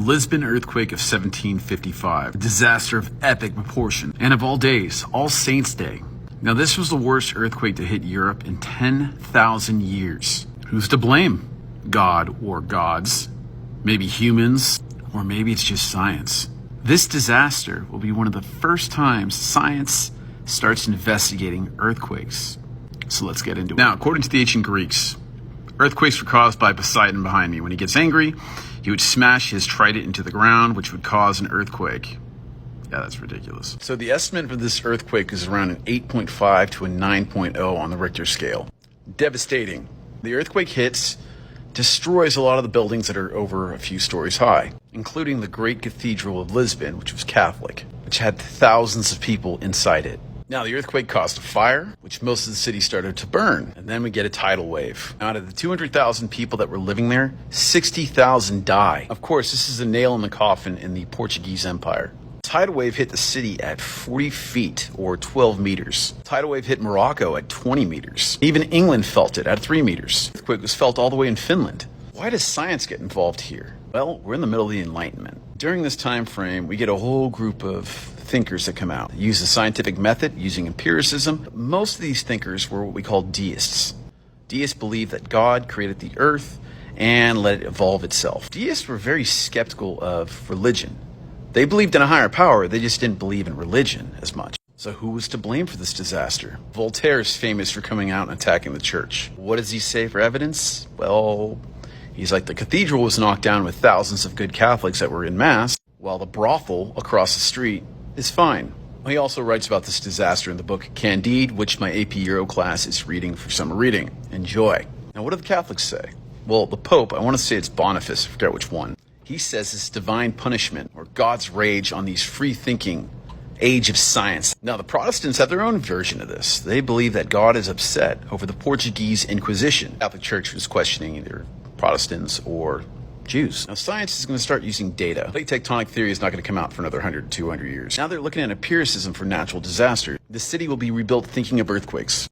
Lisbon earthquake of 1755, a disaster of epic proportion, and of all days, All Saints' Day. Now this was the worst earthquake to hit Europe in 10,000 years. Who's to blame? God or gods? Maybe humans? Or maybe it's just science. This disaster will be one of the first times science starts investigating earthquakes. So let's get into it. Now, according to the ancient Greeks, earthquakes were caused by Poseidon behind me. When he gets angry, he would smash his trident into the ground, which would cause an earthquake. Yeah, that's ridiculous. So the estimate for this earthquake is around an 8.5 to a 9.0 on the Richter scale. Devastating. The earthquake hits, destroys a lot of the buildings that are over a few stories high, including the great cathedral of Lisbon, which was Catholic, which had thousands of people inside it. Now, the earthquake caused a fire, which most of the city started to burn, and then we get a tidal wave. Out of the 200,000 people that were living there, 60,000 die. Of course, this is a nail in the coffin in the Portuguese Empire. Tidal wave hit the city at 40 feet, or 12 meters. Tidal wave hit Morocco at 20 meters. Even England felt it at 3 meters. The earthquake was felt all the way in Finland. Why does science get involved here? Well, we're in the middle of the Enlightenment. During this time frame, we get a whole group of thinkers that come out, use the scientific method using empiricism. Most of these thinkers were what we call deists. Deists believed that God created the earth and let it evolve itself. Deists were very skeptical of religion. They believed in a higher power, they just didn't believe in religion as much. So who was to blame for this disaster? Voltaire is famous for coming out and attacking the church. What does he say for evidence? Well, he's like, the cathedral was knocked down with thousands of good Catholics that were in mass, while the brothel across the street is fine. He also writes about this disaster in the book Candide, which my AP Euro class is reading for summer reading. Enjoy. Now, what do the Catholics say? Well, the Pope, I want to say it's Boniface, I forget which one. He says it's divine punishment or God's rage on these free-thinking age of science. Now, the Protestants have their own version of this. They believe that God is upset over the Portuguese Inquisition. The Catholic Church was questioning either Protestants or Jews. Now, science is going to start using data. Plate tectonic theory is not going to come out for another 100 to 200 years. Now they're looking at empiricism for natural disaster. The city will be rebuilt thinking of earthquakes.